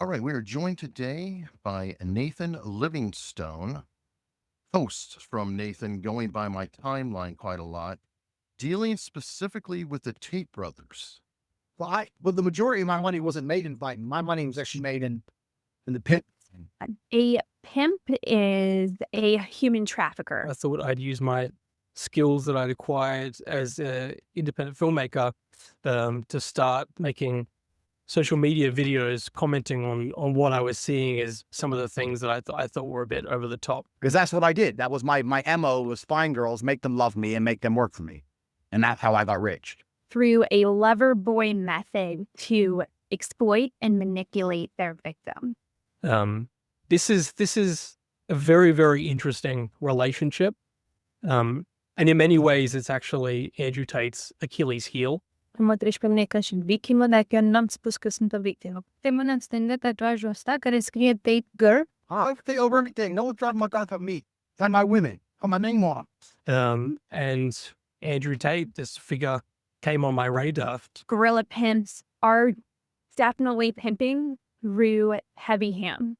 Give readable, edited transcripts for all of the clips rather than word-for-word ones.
All right, we are joined today by Nathan Livingstone, posts from Nathan going by my timeline quite a lot, dealing specifically with the Tate brothers. Well, the majority of my money wasn't made in Viven. My money was actually made in the pit. A pimp is a human trafficker. I thought I'd use my skills that I'd acquired as an independent filmmaker to start making social media videos commenting on what I was seeing as some of the things that I thought were a bit over the top. Because that's what I did. That was my MO, was find girls, make them love me, and make them work for me. And that's how I got rich. Through a lover boy method to exploit and manipulate their victim. This is a very, very interesting relationship. And in many ways, it's actually Andrew Tate's Achilles heel. Mă treci pe mine ca și victimă, dar eu n-am spus că sunt o victimă. Te mâna extinde tatuajul ăsta care scrie Tate Girl. I say over everything. No one's driving my gun for me. It's my women. Put my name on. And Andrew Tate, this figure, came on my radar. Guerrilla pimps are definitely pimping through heavy hand.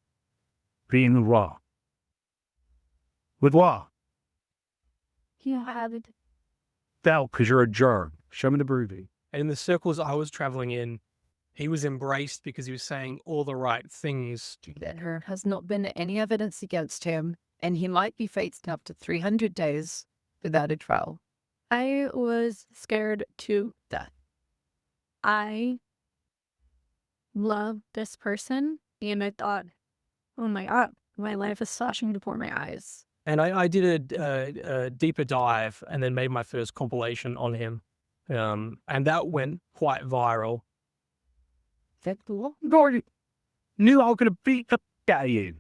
Being raw. With what? You have it. Felt, because you're a germ. Show me the groovy. And in the circles I was traveling in, he was embraced because he was saying all the right things. There has not been any evidence against him, and he might be faced up to 300 days without a trial. I was scared to death. I love this person, and I thought, oh my God, my life is flashing before my eyes. And I did a deeper dive and then made my first compilation on him. And that went quite viral. That's the Lord knew I was going to beat the f out of you.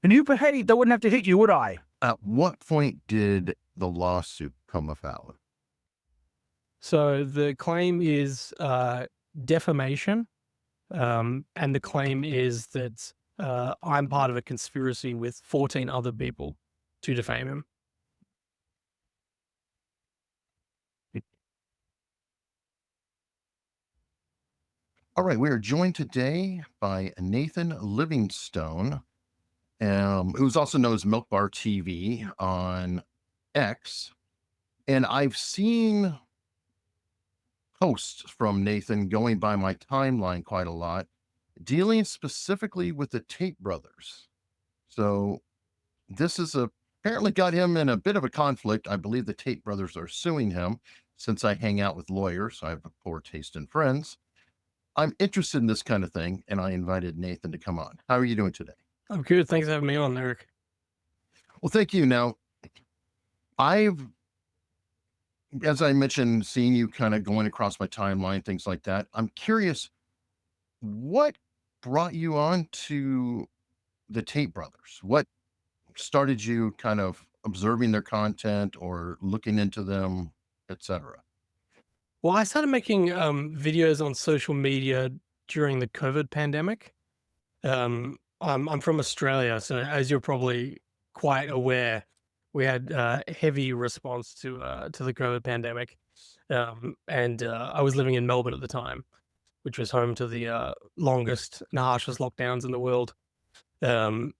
And you behaved, I wouldn't have to hit you, would I? At what point did the lawsuit come about? So the claim is defamation. And the claim is that I'm part of a conspiracy with 14 other people to defame him. All right, we are joined today by Nathan Livingstone, who's also known as Milkbar TV on X. And I've seen posts from Nathan going by my timeline quite a lot, dealing specifically with the Tate brothers. So this is apparently got him in a bit of a conflict. I believe the Tate brothers are suing him. Since I hang out with lawyers, I have a poor taste in friends. I'm interested in this kind of thing, and I invited Nathan to come on. How are you doing today? I'm good. Thanks for having me on, Eric. Well, thank you. Now, I've, as I mentioned, seen you kind of going across my timeline, things like that. I'm curious, what brought you on to the Tate brothers? What started you kind of observing their content or looking into them, etc.? Well, I started making videos on social media during the COVID pandemic. I'm from Australia, so as you're probably quite aware, we had heavy response to the COVID pandemic, and I was living in Melbourne at the time, which was home to the longest and harshest lockdowns in the world. And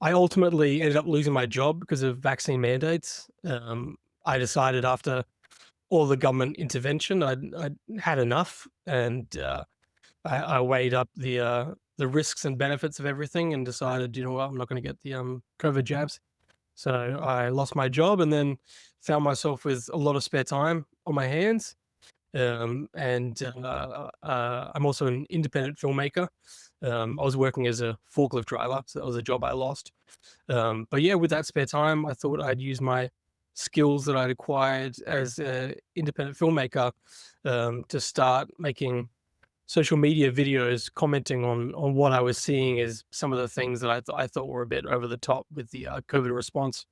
I ultimately ended up losing my job because of vaccine mandates. I decided after all the government intervention, I'd had enough, and I weighed up the risks and benefits of everything and decided, you know what, I'm not going to get the COVID jabs. So I lost my job and then found myself with a lot of spare time on my hands. I'm also an independent filmmaker. I was working as a forklift driver, so that was a job I lost. But yeah, with that spare time, I thought I'd use my skills that I'd acquired as an independent filmmaker to start making social media videos commenting on what I was seeing as some of the things that I thought were a bit over the top with the COVID response.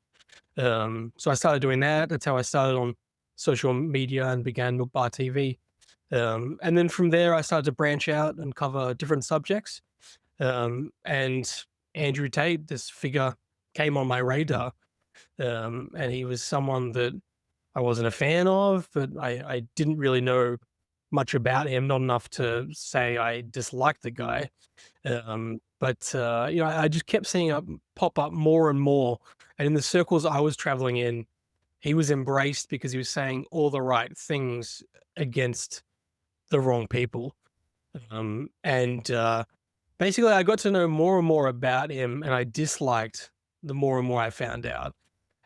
So I started doing that. That's how I started on social media and began Milkbar TV. And then from there, I started to branch out and cover different subjects. And Andrew Tate, this figure, came on my radar. And he was someone that I wasn't a fan of, but I didn't really know much about him, not enough to say I dislike the guy. But you know, I just kept seeing it pop up more and more. And in the circles I was traveling in, he was embraced because he was saying all the right things against the wrong people. Basically, I got to know more and more about him, and I disliked the more and more I found out.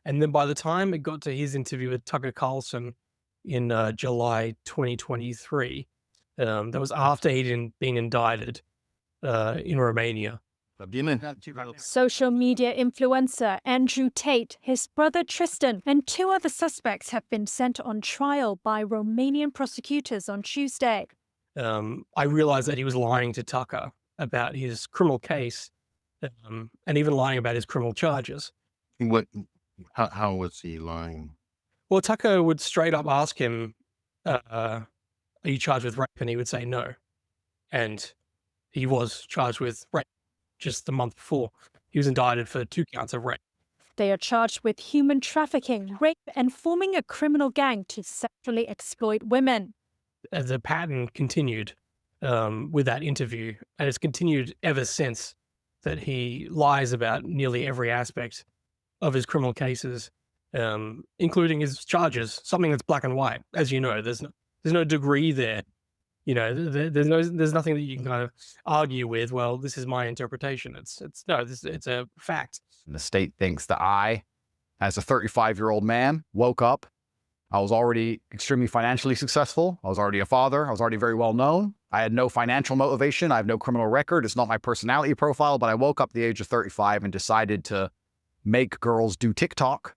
And then by the time it got to his interview with Tucker Carlson in July 2023, that was after he'd been indicted in Romania. Social media influencer Andrew Tate, his brother Tristan, and 2 other suspects have been sent on trial by Romanian prosecutors on Tuesday. I realized that he was lying to Tucker about his criminal case, and even lying about his criminal charges. How was he lying? Well, Tucker would straight up ask him, are you charged with rape? And he would say no. And he was charged with rape just the month before. He was indicted for 2 counts of rape. They are charged with human trafficking, rape, and forming a criminal gang to sexually exploit women. The pattern continued with that interview, and it's continued ever since, that he lies about nearly every aspect of his criminal cases, including his charges, something that's black and white. As you know, there's no degree there. You know, there's nothing that you can kind of argue with. Well, this is my interpretation. It's a fact. And the state thinks that I, as a 35-year-old man, woke up. I was already extremely financially successful. I was already a father. I was already very well known. I had no financial motivation. I have no criminal record. It's not my personality profile, but I woke up at the age of 35 and decided to make girls do TikTok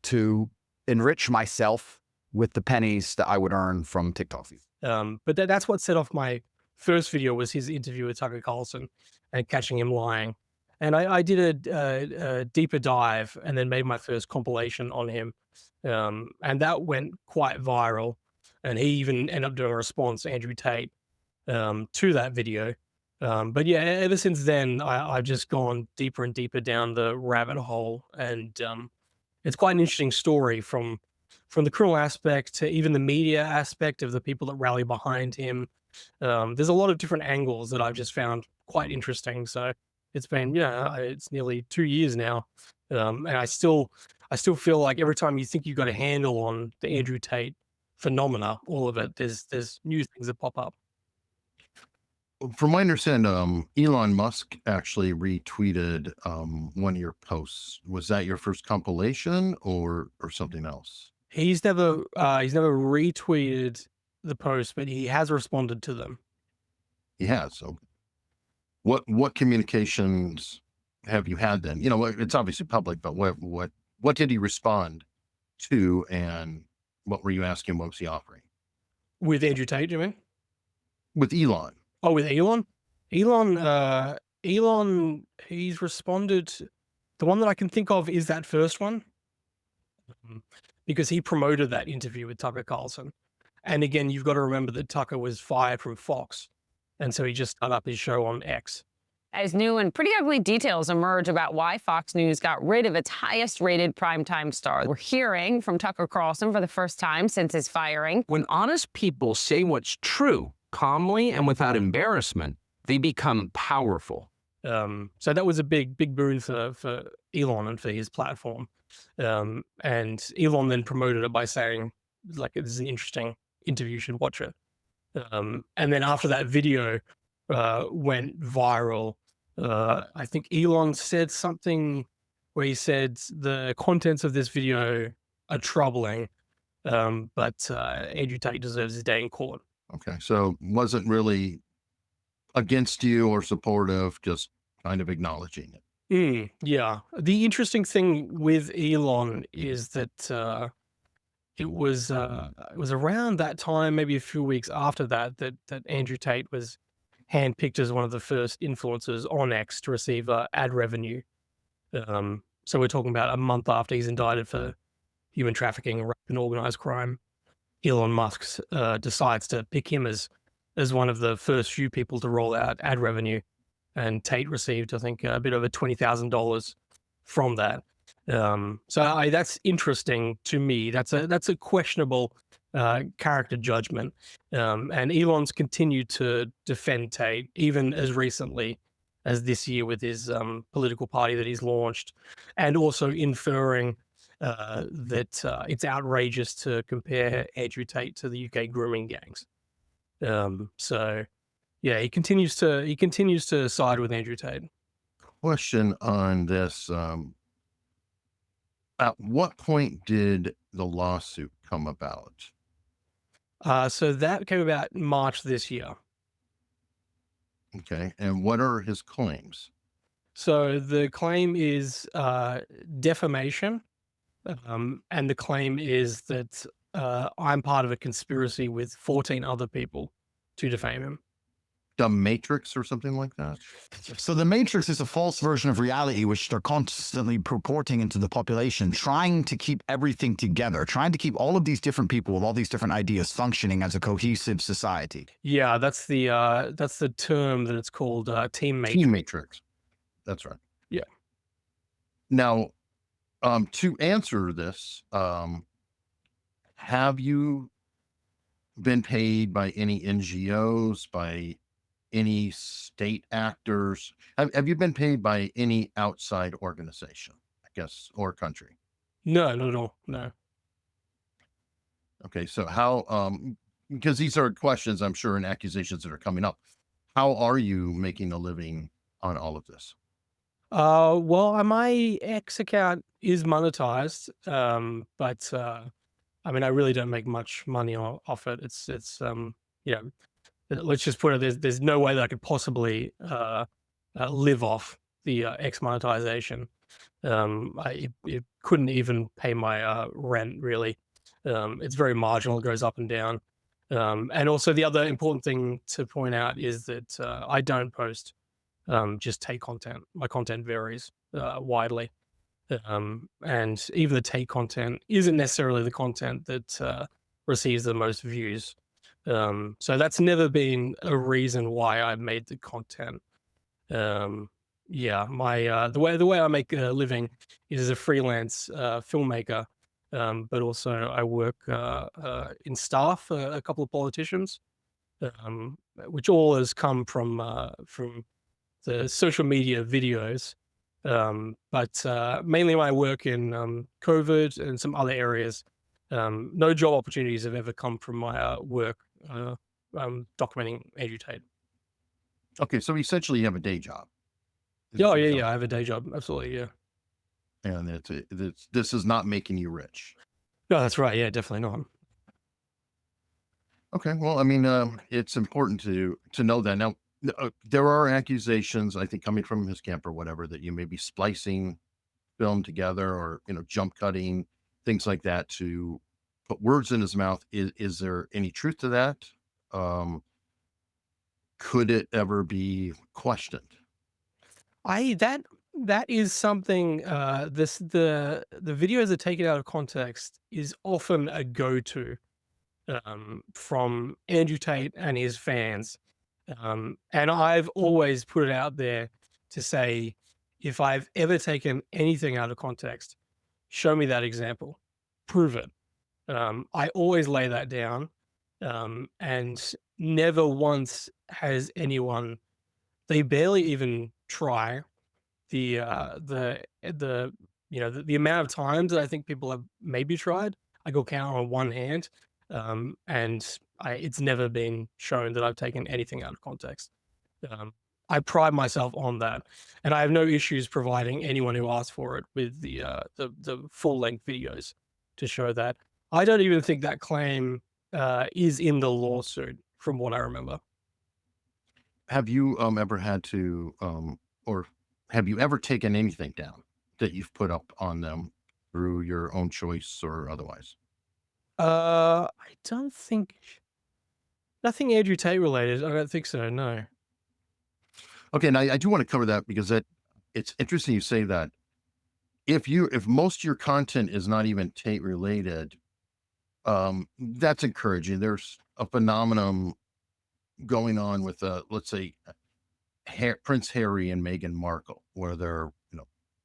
to enrich myself with the pennies that I would earn from TikTok views. But that's what set off my first video, was his interview with Tucker Carlson and catching him lying. And I did a deeper dive and then made my first compilation on him. And that went quite viral. And he even ended up doing a response, Andrew Tate, to that video. But yeah, ever since then, I've just gone deeper and deeper down the rabbit hole. And it's quite an interesting story from the criminal aspect to even the media aspect of the people that rally behind him. There's a lot of different angles that I've just found quite interesting. So it's been, it's nearly 2 years now. And I still feel like every time you think you've got a handle on the Andrew Tate phenomena, all of it, there's new things that pop up. From my understanding, Elon Musk actually retweeted one of your posts. Was that your first compilation or something else? He's never retweeted the post, but he has responded to them. He has. So what communications have you had then? You know, it's obviously public, but what did he respond to, and what were you asking? What was he offering? With Andrew Tate, you mean? With Elon. Oh, with Elon? Elon, he's responded. The one that I can think of is that first one, because he promoted that interview with Tucker Carlson. And again, you've got to remember that Tucker was fired from Fox. And so he just started up his show on X. As new and pretty ugly details emerge about why Fox News got rid of its highest-rated primetime star. We're hearing from Tucker Carlson for the first time since his firing. When honest people say what's true, calmly and without embarrassment, they become powerful. So that was a big boon for Elon and for his platform. And Elon then promoted it by saying, like, this is an interesting interview, you should watch it. And then after that video went viral, I think Elon said something where he said the contents of this video are troubling, but Andrew Tate deserves his day in court. Okay, so wasn't really against you or supportive, just kind of acknowledging it. Yeah. The interesting thing with Elon is that it was around that time, maybe a few weeks after that Andrew Tate was handpicked as one of the first influencers on X to receive ad revenue. So we're talking about a month after he's indicted for human trafficking, rape, and organized crime. Elon Musk decides to pick him as one of the first few people to roll out ad revenue, and Tate received, I think, a bit over $20,000 from that. So that's interesting to me. That's a questionable character judgment. And Elon's continued to defend Tate, even as recently as this year with his political party that he's launched, and also inferring that it's outrageous to compare Andrew Tate to the UK grooming gangs. So yeah, he continues to side with Andrew Tate. Question on this. At what point did the lawsuit come about? So that came about in March this year. Okay. And what are his claims? So the claim is defamation. And the claim is that I'm part of a conspiracy with 14 other people to defame him. The Matrix or something like that? So the Matrix is a false version of reality, which they're constantly purporting into the population, trying to keep everything together, trying to keep all of these different people with all these different ideas functioning as a cohesive society. Yeah, that's the term that it's called, team matrix. Team Matrix. That's right. Yeah. Now, to answer this, have you been paid by any NGOs, by any state actors? Have you been paid by any outside organization, I guess, or country? No, not at all. No. Okay, so how, because these are questions, I'm sure, and accusations that are coming up. How are you making a living on all of this? Well, my X account is monetized, but I mean, I really don't make much money off it. It's you know, let's just put it, there's no way that I could possibly live off the X monetization. It couldn't even pay my rent, really. It's very marginal. It goes up and down. And also the other important thing to point out is that I don't post just Tate content. My content varies widely. And even the Tate content isn't necessarily the content that receives the most views. So that's never been a reason why I made the content. Yeah, my the way I make a living is as a freelance filmmaker, but also I work in staff for a couple of politicians, which all has come from the social media videos. But mainly my work in COVID and some other areas. No job opportunities have ever come from my work documenting Andrew Tate. Okay, so essentially you have a day job. Oh, yeah, I have a day job. Absolutely, yeah. And this is not making you rich. No, that's right. Yeah, definitely not. Okay, well, I mean, it's important to know that. Now, there are accusations, I think, coming from his camp or whatever, that you may be splicing film together or, jump cutting, things like that to put words in his mouth. Is there any truth to that? Could it ever be questioned? That is something, the videos that take it out of context is often a go-to from Andrew Tate and his fans. And I've always put it out there to say, if I've ever taken anything out of context, show me that example, prove it. I always lay that down, and never once has anyone, they barely even try. The amount of times that I think people have maybe tried, I could count on one hand. And it's never been shown that I've taken anything out of context. I pride myself on that, and I have no issues providing anyone who asks for it with the full length videos to show that. I don't even think that claim is in the lawsuit, from what I remember. Have you ever had to, or have you ever taken anything down that you've put up on them through your own choice or otherwise? I don't think, nothing Andrew Tate related. I don't think so. No. Okay, now I do want to cover that because it's interesting you say that. If most of your content is not even Tate related, that's encouraging. There's a phenomenon going on with let's say Prince Harry and Meghan Markle, where there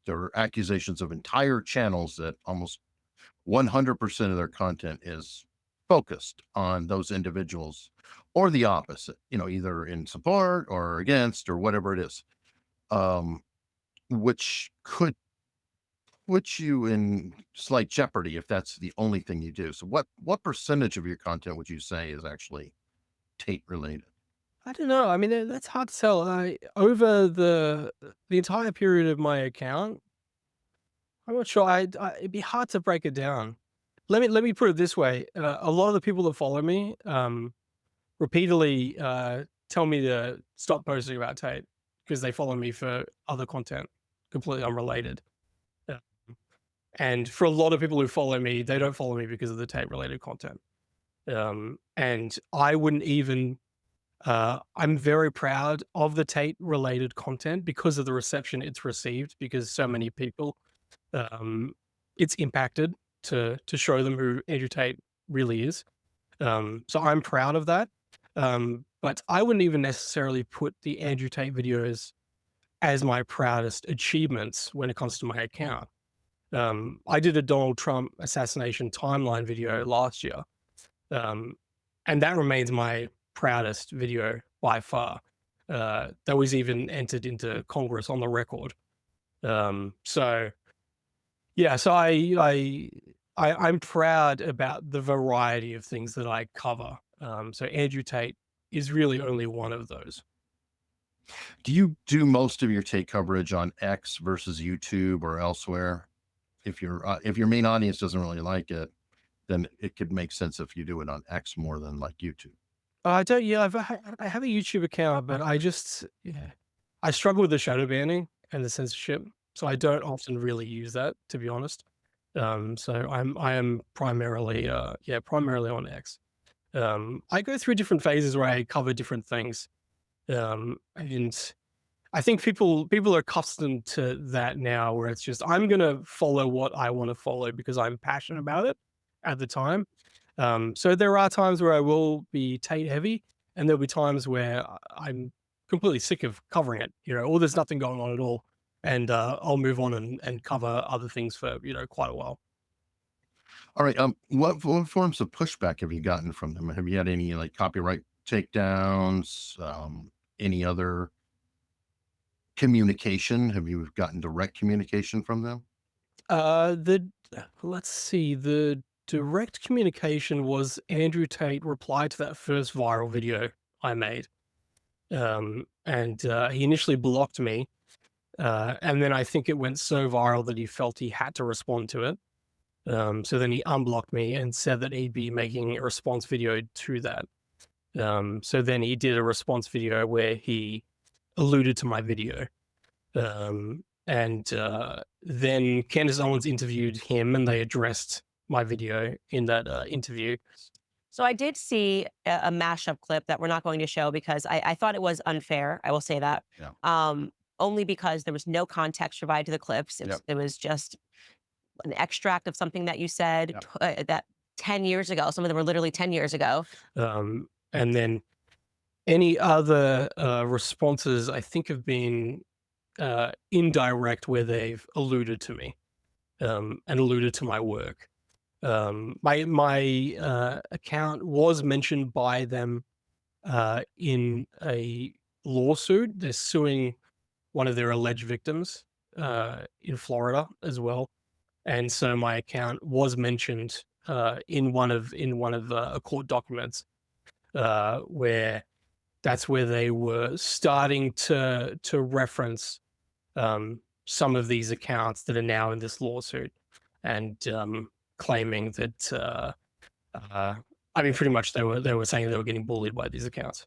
are accusations of entire channels that almost 100% of their content is focused on those individuals, or the opposite, either in support or against or whatever it is, um, which could put you in slight jeopardy if that's the only thing you do. So what percentage of your content would you say is actually Tate related? I don't know. I mean, that's hard to tell. Over the entire period of my account, I'm not sure. It'd be hard to break it down. Let me put it this way. A lot of the people that follow me repeatedly tell me to stop posting about Tate because they follow me for other content completely unrelated. Uh, And for a lot of people who follow me, they don't follow me because of the Tate related content. And I wouldn't even, I'm very proud of the Tate related content because of the reception it's received, because so many people, it's impacted to show them who Andrew Tate really is. So I'm proud of that. But I wouldn't even necessarily put the Andrew Tate videos as my proudest achievements when it comes to my account. I did a Donald Trump assassination timeline video last year, and that remains my proudest video by far. That was even entered into Congress on the record. So yeah, so I'm proud about the variety of things that I cover. So Andrew Tate is really only one of those. Do you do most of your Tate coverage on X versus YouTube or elsewhere? If your main audience doesn't really like it, then it could make sense if you do it on X more than like YouTube. I don't. Yeah, I have a YouTube account, but I struggle with the shadow banning and the censorship, so I don't often really use that, to be honest. So I am primarily primarily on X. I go through different phases where I cover different things, and I think people are accustomed to that now, where it's just I'm gonna follow what I want to follow because I'm passionate about it at the time. So there are times where I will be Tate heavy, and there'll be times where I'm completely sick of covering it, or there's nothing going on at all, and I'll move on and cover other things for quite a while. All right. What forms of pushback have you gotten from them? Have you had any like copyright takedowns? Any other communication? Have you gotten direct communication from them? Let's see, the direct communication was Andrew Tate replied to that first viral video I made. And he initially blocked me. And then I think it went so viral that he felt he had to respond to it. So then he unblocked me and said that he'd be making a response video to that. So then he did a response video where he alluded to my video. And then Candace Owens interviewed him and they addressed my video in that interview. So I did see a mashup clip that we're not going to show because I thought it was unfair. I will say that. Yeah. Only because there was no context provided to the clips. Yep. It was just an extract of something that you said Yep. that 10 years ago. Some of them were literally 10 years ago. And then any other responses I think have been indirect, where they've alluded to me and alluded to my work. My account was mentioned by them in a lawsuit. They're suing one of their alleged victims in Florida as well, and so my account was mentioned in one of court documents where that's where they were starting to reference some of these accounts that are now in this lawsuit, and claiming that pretty much they were saying they were getting bullied by these accounts.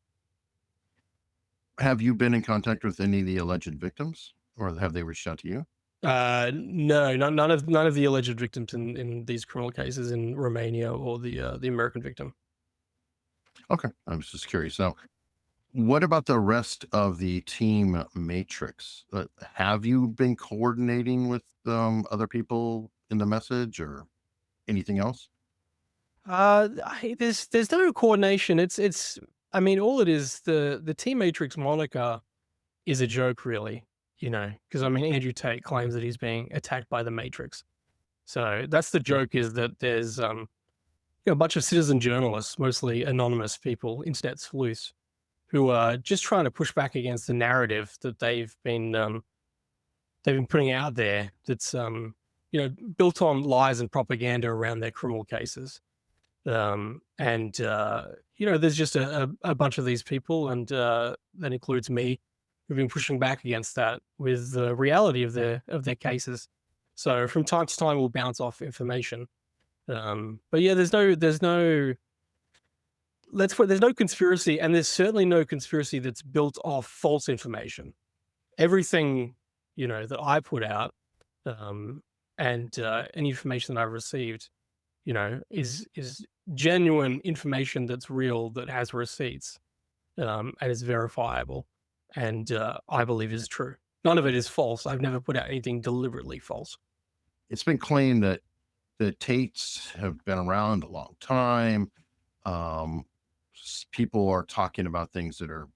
Have you been in contact with any of the alleged victims, or have they reached out to you? No, none of the alleged victims in these criminal cases in Romania or the American victim. Okay, I was just curious. Now, what about the rest of the team matrix? Have you been coordinating with other people in the message or anything else? There's no coordination. It's all it is, the Team Matrix moniker is a joke, really, because Andrew Tate claims that he's being attacked by the Matrix. So that's the joke, is that there's a bunch of citizen journalists, mostly anonymous people, internet sleuths, who are just trying to push back against the narrative that they've been putting out there. That's built on lies and propaganda around their criminal cases. There's just a bunch of these people, and that includes me, who've been pushing back against that with the reality of their cases. So from time to time, we'll bounce off information. But yeah, there's no conspiracy, and there's certainly no conspiracy that's built off false information. Everything, that I put out, and any information that I've received, is genuine information that's real, that has receipts, and is verifiable, and I believe is true. None of it is false. I've never put out anything deliberately false. It's been claimed that the Tates have been around a long time. People are talking about things that are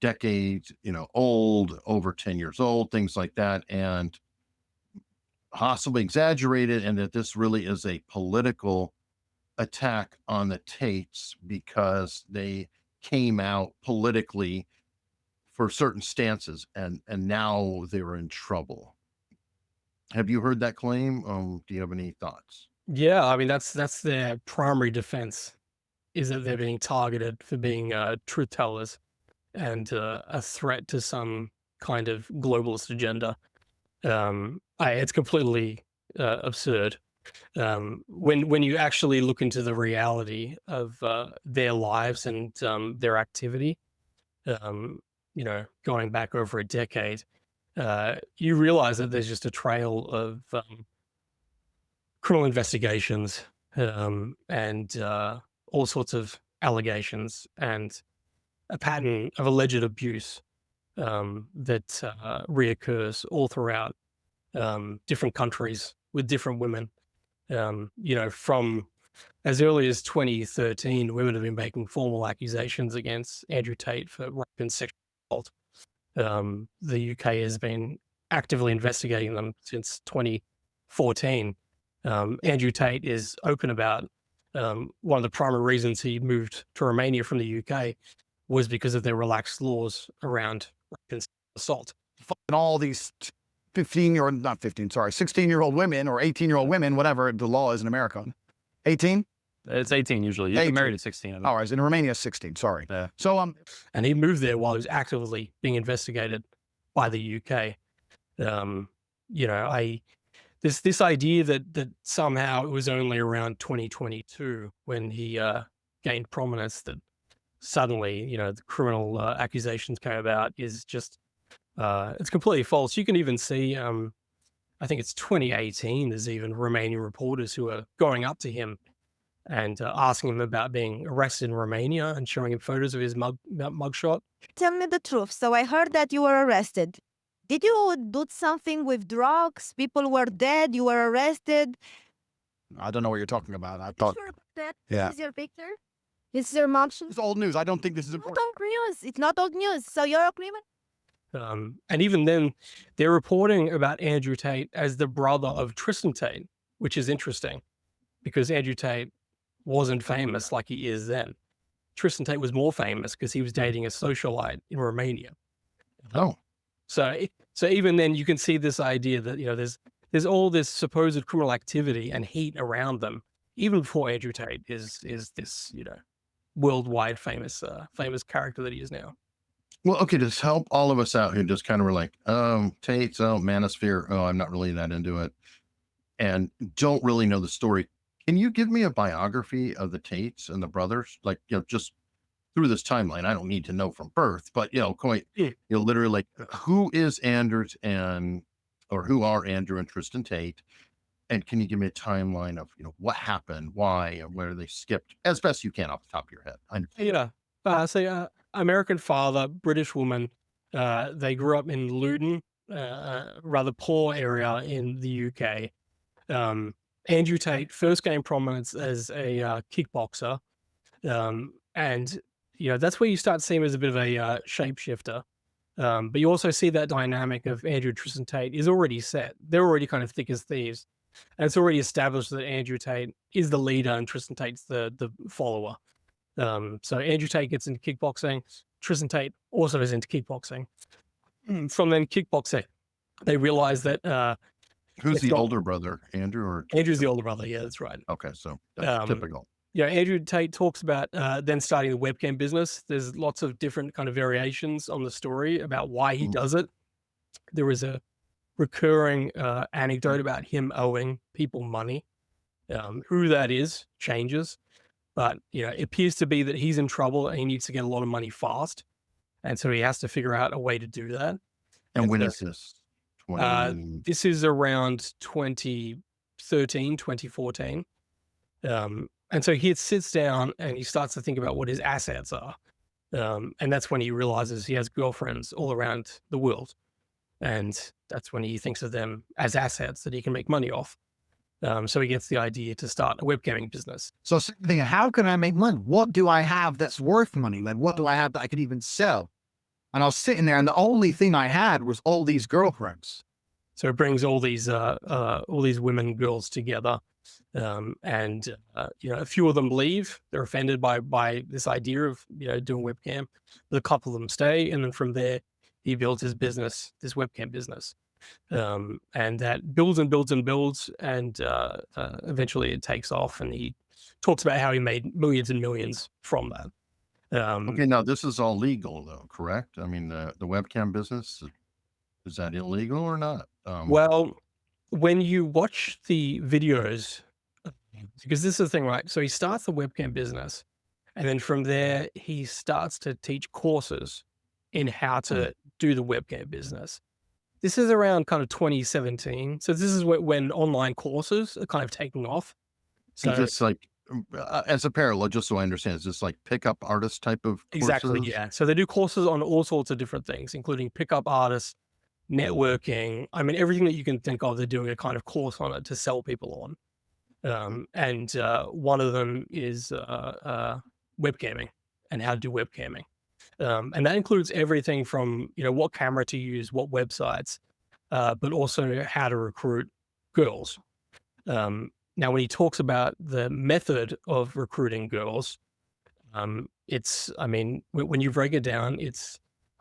decades, old, over 10 years old, things like that, and possibly exaggerated, and that this really is a political attack on the Tates because they came out politically for certain stances, and now they're in trouble. Have you heard that claim? Do you have any thoughts? Yeah, I mean, that's their primary defense, is that they're being targeted for being truth tellers and a threat to some kind of globalist agenda. It's completely absurd. When you actually look into the reality of their lives and their activity, going back over a decade, you realize that there's just a trail of criminal investigations and all sorts of allegations, and a pattern of alleged abuse that reoccurs all throughout different countries with different women. From as early as 2013, women have been making formal accusations against Andrew Tate for rape and sexual assault. The UK has been actively investigating them since 2014. Andrew Tate is open about one of the primary reasons he moved to Romania from the UK was because of their relaxed laws around rape and sexual assault. And all these 16-year-old women or 18-year-old women, whatever the law is in America. 18? It's 18 usually. You get married at 16. All right, in Romania, 16. Sorry. Yeah. So and he moved there while he was actively being investigated by the UK. This idea that somehow it was only around 2022 when he gained prominence that suddenly the criminal accusations came about is just it's completely false. You can even see I think it's 2018, there's even Romanian reporters who are going up to him and asking him about being arrested in Romania and showing him photos of his mugshot. Tell me the truth. So I heard that you were arrested. Did you do something with drugs? People were dead. You were arrested. I don't know what you're talking about. I thought. Sure about that. Yeah. This is your picture? This is your mugshot? It's old news. I don't think this is It's not important. old news. It's not old news. So you're a criminal? And even then, they're reporting about Andrew Tate as the brother of Tristan Tate, which is interesting because Andrew Tate wasn't famous like he is then. Tristan Tate was more famous because he was dating a socialite in Romania. Oh, So even then, you can see this idea that there's all this supposed criminal activity and heat around them, even before Andrew Tate is this worldwide famous character that he is now. well, okay, just help all of us out who just kind of were like, Tates, Manosphere, I'm not really that into it, and don't really know the story. Can you give me a biography of the Tates and the brothers? Like, just through this timeline. I don't need to know from birth, but quite, literally, like, who is who are Andrew and Tristan Tate? And can you give me a timeline of, what happened, why, and where they skipped, as best you can off the top of your head? American father, British woman. They grew up in Luton, rather poor area in the UK. Andrew Tate first gained prominence as a kickboxer. And that's where you start to see him as a bit of a shapeshifter. But you also see that dynamic of Andrew and Tristan Tate is already set. They're already kind of thick as thieves. And it's already established that Andrew Tate is the leader and Tristan Tate's the follower. So Andrew Tate gets into kickboxing. Tristan Tate also is into kickboxing. From then kickboxing, they realize that Who's the older brother, Andrew or Andrew's the older brother. Yeah, that's right. Okay, so that's typical. Yeah, Andrew Tate talks about then starting the webcam business. There's lots of different kind of variations on the story about why he does it. There is a recurring anecdote about him owing people money. Who that is changes, but it appears to be that he's in trouble and he needs to get a lot of money fast, and so he has to figure out a way to do that. And when is this? This is around 2013, 2014. And so he sits down and he starts to think about what his assets are. And that's when he realizes he has girlfriends all around the world. And that's when he thinks of them as assets that he can make money off. So he gets the idea to start a webcamming business. So thinking, how can I make money? What do I have that's worth money? Like, what do I have that I could even sell? And I was sitting there and the only thing I had was all these girlfriends. So it brings all these women and girls together. And a few of them leave. They're offended by this idea of, doing webcam. But a couple of them stay. And then from there, he builds his business, this webcam business. And that builds and builds and builds. And eventually it takes off. And he talks about how he made millions and millions from that. Okay, now this is all legal though, correct? I mean, the webcam business, is that illegal or not? Well, when you watch the videos, because this is the thing, right? So he starts the webcam business, and then from there, he starts to teach courses in how to do the webcam business. This is around kind of 2017. So this is when online courses are kind of taking off. So it's like, as a parallel, just so I understand, is this like pickup artist type of courses? Exactly, yeah. So they do courses on all sorts of different things, including pickup artists, networking. I mean, everything that you can think of, they're doing a kind of course on it to sell people on. And one of them is webcamming and how to do webcamming. And that includes everything from, what camera to use, what websites, but also how to recruit girls. Now, when he talks about the method of recruiting girls, when you break it down, it's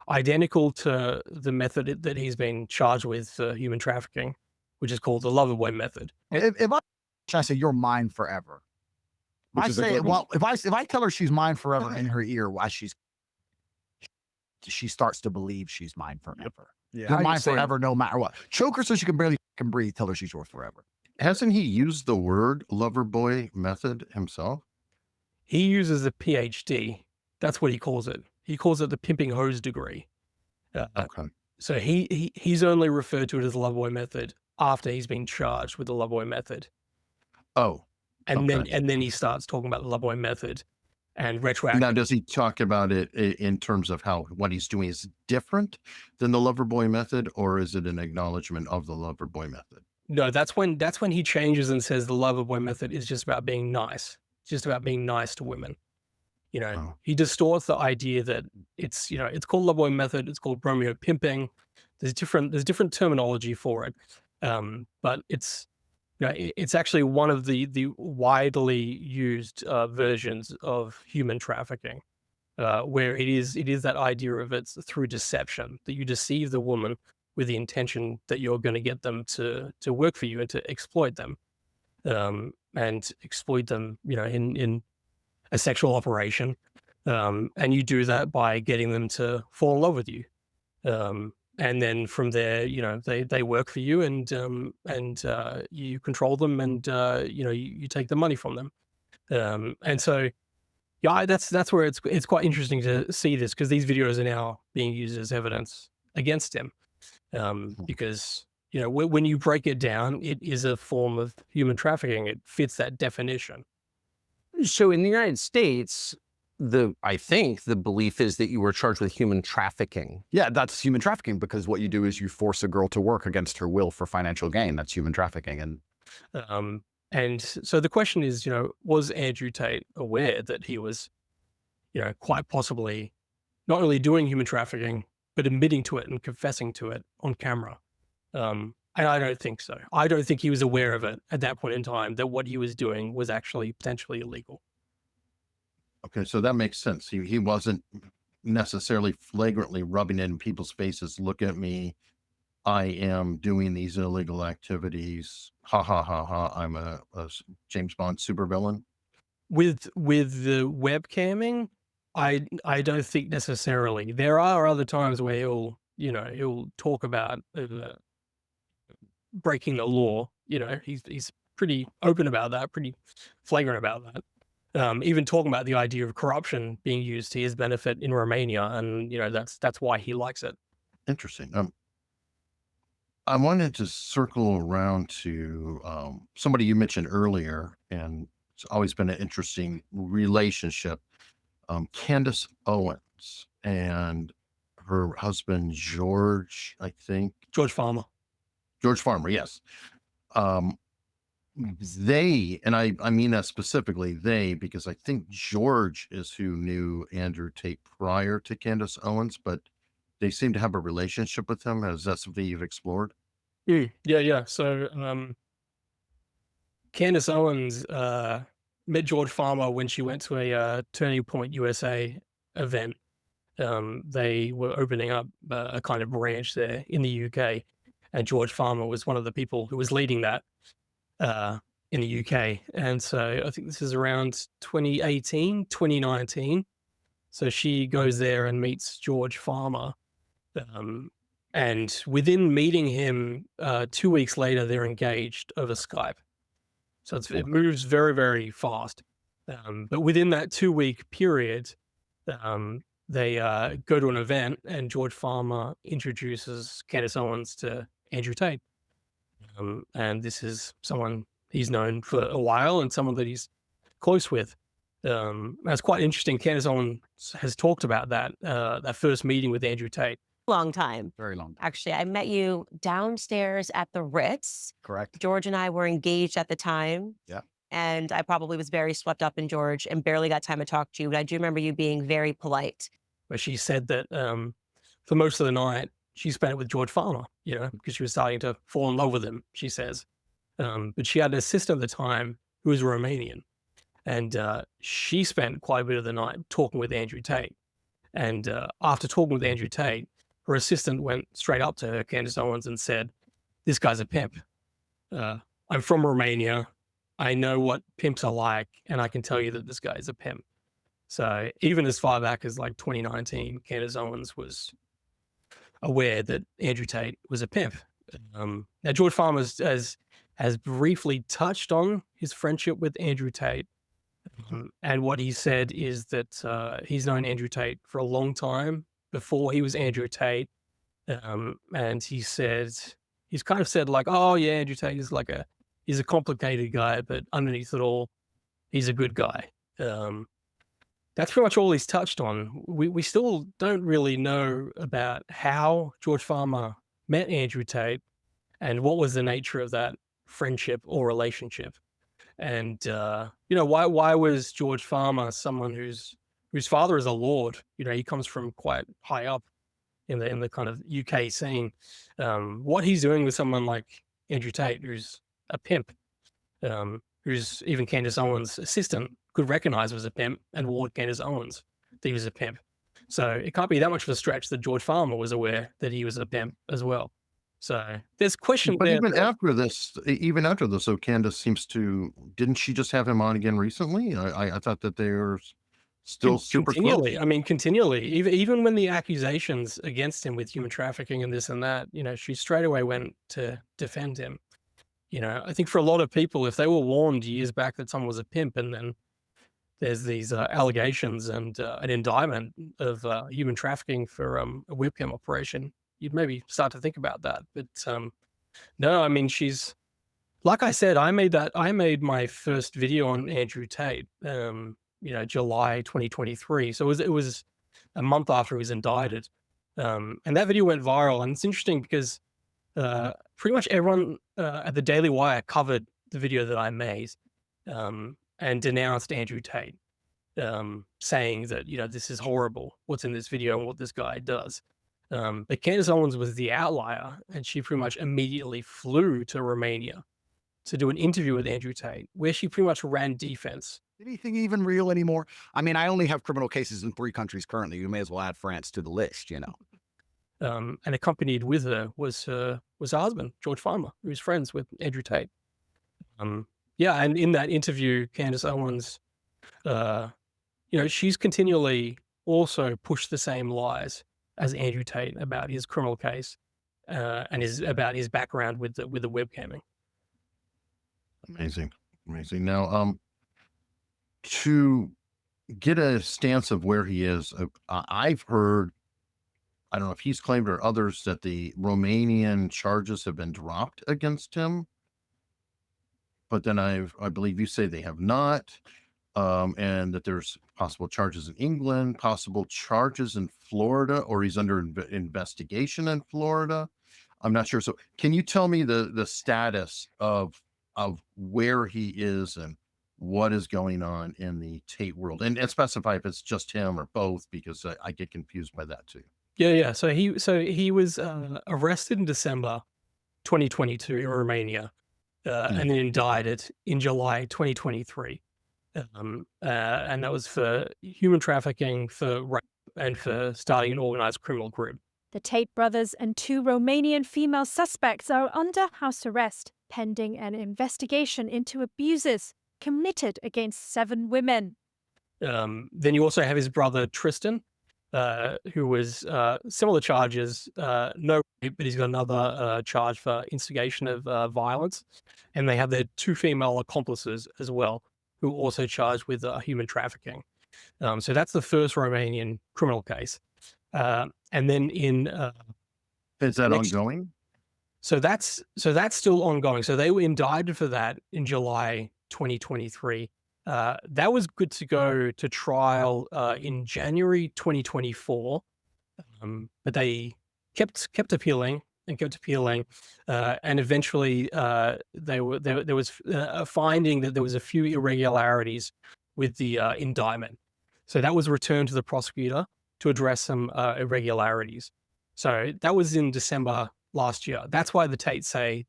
identical to the method that he's been charged with for human trafficking, which is called the Loverboy method. If I say you're mine forever, if I tell her she's mine forever in her ear, why she starts to believe she's mine forever. Yeah, you're mine forever, no matter what. Choke her so she can barely breathe. Tell her she's yours forever. Hasn't he used the word Loverboy method himself? He uses a PhD. That's what he calls it. He calls it the pimping hose degree. Okay. So he's only referred to it as the Loverboy method after he's been charged with the Loverboy method. Oh. And then he starts talking about the Loverboy method and retroactive. Now, does he talk about it in terms of how what he's doing is different than the Loverboy method, or is it an acknowledgement of the Loverboy method? No, that's when he changes and says the Loverboy method is just about being nice. It's just about being nice to women. He distorts the idea that it's called Loverboy method. It's called Romeo pimping. There's different terminology for it. But it's actually one of the widely used versions of human trafficking, where it is that idea of it's through deception, that you deceive the woman with the intention that you're going to get them to work for you and to exploit them, and exploit them, in a sexual operation. And you do that by getting them to fall in love with you. And then from there, they work for you, and you control them, and you take the money from them. And so, yeah, that's where it's quite interesting to see this, because these videos are now being used as evidence against him. Because when you break it down, it is a form of human trafficking. It fits that definition. So in the United States, I think the belief is that you were charged with human trafficking. Yeah, that's human trafficking, because what you do is you force a girl to work against her will for financial gain. That's human trafficking. And so the question is, was Andrew Tate aware that he was, quite possibly not only doing human trafficking, but admitting to it and confessing to it on camera? And I don't think so. I don't think he was aware of it at that point in time, that what he was doing was actually potentially illegal. Okay, so that makes sense. He wasn't necessarily flagrantly rubbing it in people's faces. Look at me. I am doing these illegal activities. Ha ha ha ha. I'm a James Bond supervillain. With the webcamming, I don't think necessarily. There are other times where he'll talk about breaking the law. He's pretty open about that, pretty flagrant about that. Even talking about the idea of corruption being used to his benefit in Romania, and that's why he likes it. Interesting. I wanted to circle around to somebody you mentioned earlier, and it's always been an interesting relationship. Candace Owens and her husband George, I think. George Farmer. George Farmer, yes. They, and I mean that specifically, they, because I think George is who knew Andrew Tate prior to Candace Owens, but they seem to have a relationship with him. Is that something you've explored? Yeah. So Candace Owens met George Farmer when she went to a Turning Point USA event. They were opening up a kind of branch there in the UK, and George Farmer was one of the people who was leading that in the UK. And so I think this is around 2018, 2019. So she goes there and meets George Farmer. And within meeting him, 2 weeks later, they're engaged over Skype. So it moves very, very fast. But within that 2-week period, they go to an event, and George Farmer introduces Candace Owens to Andrew Tate. And this is someone he's known for a while and someone that he's close with. That's quite interesting. Candace Owens has talked about that first meeting with Andrew Tate. Long time. Very long. Actually, I met you downstairs at the Ritz. Correct. George and I were engaged at the time. Yeah. And I probably was very swept up in George and barely got time to talk to you. But I do remember you being very polite. Where she said that for most of the night, she spent it with George Farmer, because she was starting to fall in love with him, she says. But she had an assistant at the time who was Romanian. And she spent quite a bit of the night talking with Andrew Tate. And after talking with Andrew Tate, her assistant went straight up to her, Candace Owens, and said, "This guy's a pimp. I'm from Romania. I know what pimps are like, and I can tell you that this guy is a pimp." So even as far back as like 2019, Candace Owens was aware that Andrew Tate was a pimp. Now, George Farmer has briefly touched on his friendship with Andrew Tate. And what he said is that he's known Andrew Tate for a long time before he was Andrew Tate. And he's kind of said like, "Oh yeah, Andrew Tate is he's a complicated guy, but underneath it all, he's a good guy." That's pretty much all he's touched on. We still don't really know about how George Farmer met Andrew Tate and what was the nature of that friendship or relationship. And why was George Farmer someone whose father is a lord? He comes from quite high up in the kind of UK scene. What he's doing with someone like Andrew Tate, who's a pimp, who's even Candace Owens' assistant could recognize was a pimp and warned Candace Owens that he was a pimp. So it can't be that much of a stretch that George Farmer was aware that he was a pimp as well. So there's question But there. even after this, so Candace didn't she just have him on again recently? I thought that they were still super continually. close. I mean, continually. Even when the accusations against him with human trafficking and this and that, she straight away went to defend him. I think for a lot of people, if they were warned years back that someone was a pimp, and then there's these allegations and an indictment of human trafficking for a webcam operation, you'd maybe start to think about that. But no, I mean, she's, like I said, I made my first video on Andrew Tate, July 2023. So it was a month after he was indicted. And that video went viral. And it's interesting because pretty much everyone at the Daily Wire covered the video that I made and denounced Andrew Tate, saying that, this is horrible, what's in this video and what this guy does. But Candace Owens was the outlier, and she pretty much immediately flew to Romania to do an interview with Andrew Tate, where she pretty much ran defense. Anything even real anymore? I mean, I only have criminal cases in 3 countries currently. You may as well add France to the list, you know. And accompanied with her was her husband, George Farmer, who was friends with Andrew Tate. Yeah, and in that interview, Candace Owens, she's continually also pushed the same lies as Andrew Tate about his criminal case and about his background with the webcamming. Amazing. Now, to get a stance of where he is, I've heard, I don't know if he's claimed or others, that the Romanian charges have been dropped against him. But then I believe you say they have not, and that there's possible charges in England, possible charges in Florida, or he's under investigation in Florida. I'm not sure. So can you tell me the status of where he is and what is going on in the Tate world, and specify if it's just him or both, because I get confused by that too. Yeah. So he was arrested in December 2022 in Romania, and then indicted in July 2023, and that was for human trafficking, for rape, and for starting an organized criminal group. The Tate brothers and 2 Romanian female suspects are under house arrest, pending an investigation into abuses committed against 7 women. Then you also have his brother, Tristan, who was similar charges, no rape, but he's got another charge for instigation of violence. And they have their 2 female accomplices as well, who are also charged with human trafficking. So that's the first Romanian criminal case. And then is that ongoing? So that's still ongoing. So they were indicted for that in July 2023. That was good to go to trial in January 2024, but they kept appealing, and eventually there was a finding that there was a few irregularities with the indictment. So that was returned to the prosecutor to address some irregularities. So that was in December last year. That's why the Tates say,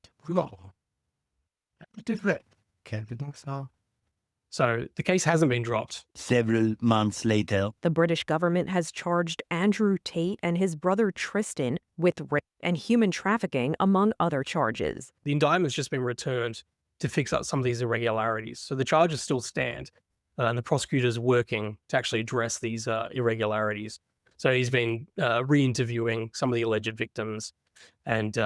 so the case hasn't been dropped. Several months later, the British government has charged Andrew Tate and his brother Tristan with rape and human trafficking, among other charges. The indictment's just been returned to fix up some of these irregularities. So the charges still stand, and the prosecutor's working to actually address these irregularities. So he's been re-interviewing some of the alleged victims and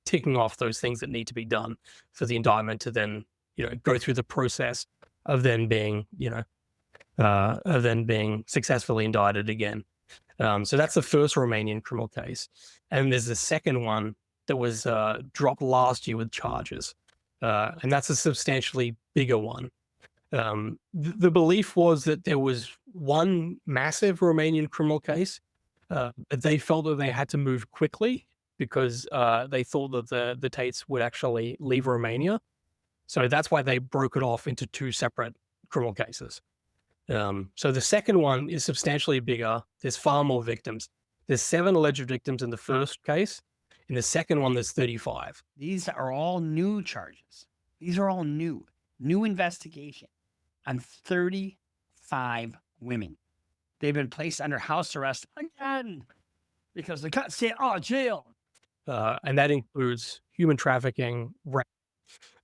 ticking off those things that need to be done for the indictment to then, go through the process of then being, successfully indicted again. So that's the first Romanian criminal case. And there's the second one that was dropped last year with charges. And that's a substantially bigger one. The belief was that there was one massive Romanian criminal case, but they felt that they had to move quickly because they thought that the Tates would actually leave Romania. So that's why they broke it off into 2 separate criminal cases. So the second one is substantially bigger. There's far more victims. There's 7 alleged victims in the first case. In the second one, there's 35. These are all new charges. These are all new investigation on 35 women. They've been placed under house arrest again because they can't say, jail. And that includes human trafficking, rape,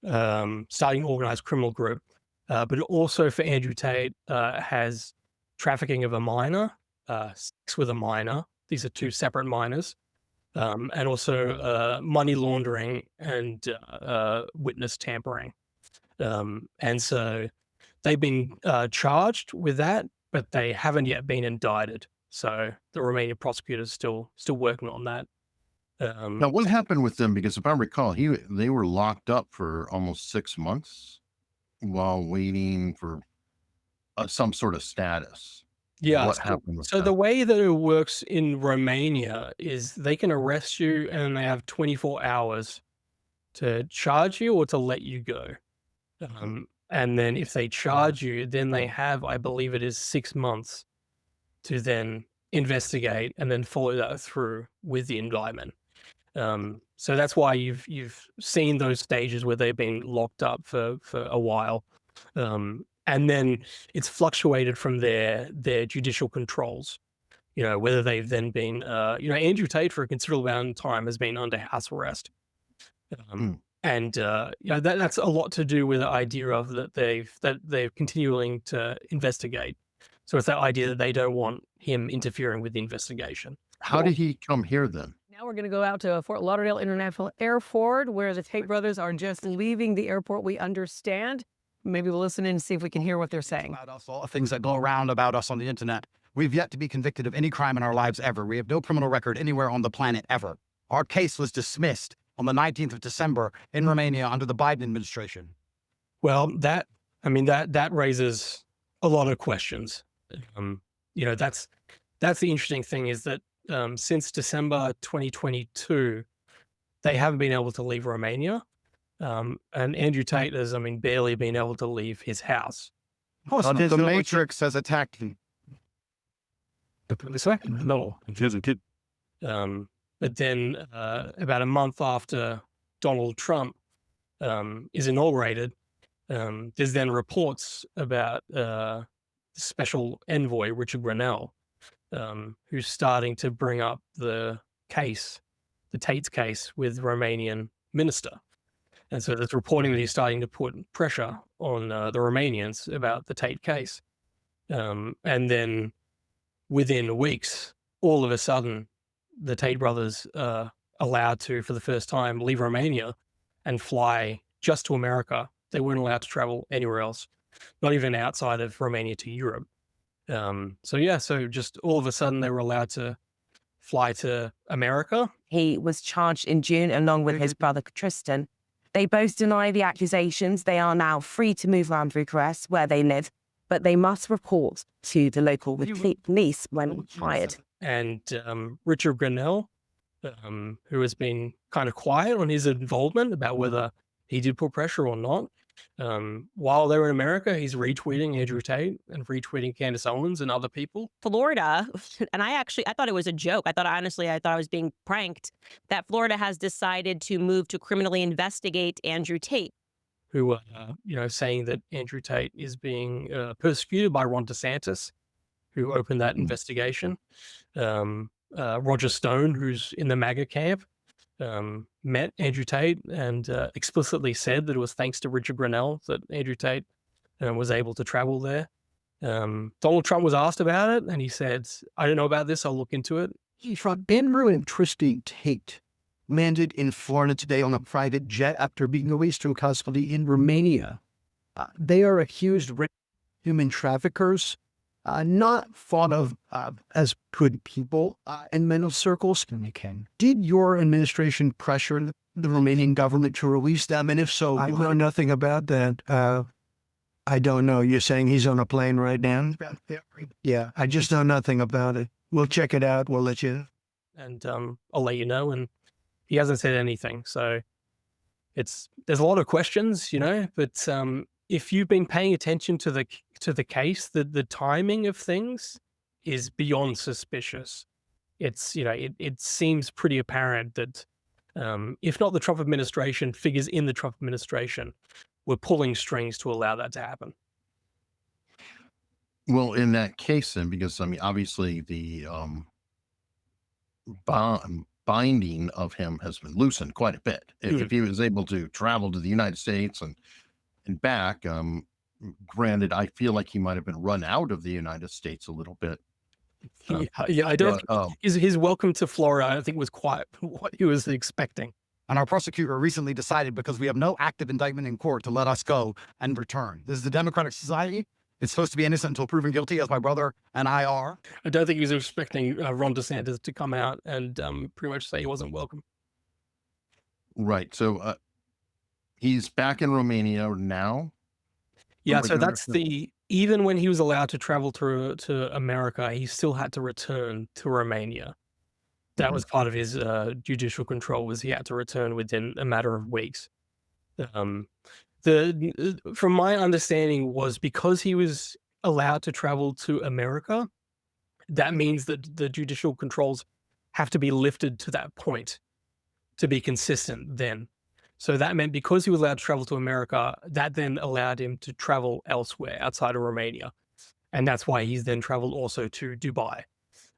starting an organized criminal group. But also for Andrew Tate has trafficking of a minor, sex with a minor. These are 2 separate minors. And also money laundering and witness tampering. And so they've been charged with that, but they haven't yet been indicted. So the Romanian prosecutor is still working on that. Now, what happened with them? Because if I recall, they were locked up for almost 6 months while waiting for some sort of status. Yeah. What happened with So that? the way that it works in Romania is they can arrest you and they have 24 hours to charge you or to let you go. And then if they charge you, then they have, I believe it is 6 months to then investigate, and then follow that through with the indictment. So that's why you've seen those stages where they've been locked up for a while. And then it's fluctuated from their judicial controls, whether they've then been, Andrew Tate for a considerable amount of time has been under house arrest. And that's a lot to do with the idea of that they're continuing to investigate. So it's that idea that they don't want him interfering with the investigation. How did he come here then? Now we're going to go out to Fort Lauderdale International Airport, where the Tate brothers are just leaving the airport, we understand. Maybe we'll listen in and see if we can hear what they're saying. About us, all the things that go around about us on the internet. We've yet to be convicted of any crime in our lives ever. We have no criminal record anywhere on the planet ever. Our case was dismissed on the 19th of December in Romania under the Biden administration. Well, that raises a lot of questions. That's the interesting thing is that since December 2022, they haven't been able to leave Romania. And Andrew Tate has, barely been able to leave his house. The Matrix has attacked him. No. But then about a month after Donald Trump is inaugurated, there's then reports about special envoy Richard Grenell, who's starting to bring up the Tate's case with Romanian minister. And so there's reporting that he's starting to put pressure on the Romanians about the Tate case. And then within weeks, all of a sudden, the Tate brothers are allowed to, for the first time, leave Romania and fly just to America. They weren't allowed to travel anywhere else, not even outside of Romania to Europe. So just all of a sudden they were allowed to fly to America. He was charged in June along with his brother Tristan. They both deny the accusations. They are now free to move around Bucharest, where they live, but they must report to the local police when required. And Richard Grenell, who has been kind of quiet on his involvement about whether he did put pressure or not. While they were in America, he's retweeting Andrew Tate and retweeting Candace Owens and other people. Florida, and I thought it was a joke. I thought I was being pranked, that Florida has decided to move to criminally investigate Andrew Tate. Who are, saying that Andrew Tate is being persecuted by Ron DeSantis, who opened that investigation. Roger Stone, who's in the MAGA camp, met Andrew Tate and explicitly said that it was thanks to Richard Grenell that Andrew Tate was able to travel there. Donald Trump was asked about it, and he said, "I don't know about this. I'll look into it." Andrew and Tristan Tate landed in Florida today on a private jet after being released from custody in Romania. They are accused of human traffickers, not thought of as good people in mental circles. Did your administration pressure the Romanian government to release them? And if so, I know nothing about that. I don't know. You're saying he's on a plane right now? Yeah, I just know nothing about it. We'll check it out. We'll let you know. And I'll let you know. And he hasn't said anything. So there's a lot of questions, but if you've been paying attention to the case, the timing of things is beyond suspicious. It's, it seems pretty apparent that if not the Trump administration, figures in the Trump administration were pulling strings to allow that to happen. Well, in that case then, because obviously the binding of him has been loosened quite a bit. If he was able to travel to the United States and back, granted, I feel like he might have been run out of the United States a little bit. I don't. His welcome to Florida, I think, was quite what he was expecting. And our prosecutor recently decided, because we have no active indictment in court, to let us go and return. This is the democratic society. It's supposed to be innocent until proven guilty, as my brother and I are. I don't think he was expecting Ron DeSantis to come out and pretty much say he wasn't welcome. Right. So he's back in Romania now. Yeah. So that's even when he was allowed to travel to America, he still had to return to Romania. That was part of his judicial control, was he had to return within a matter of weeks. From my understanding was because he was allowed to travel to America, that means that the judicial controls have to be lifted to that point to be consistent then. So that meant because he was allowed to travel to America, that then allowed him to travel elsewhere outside of Romania. And that's why he's then traveled also to Dubai.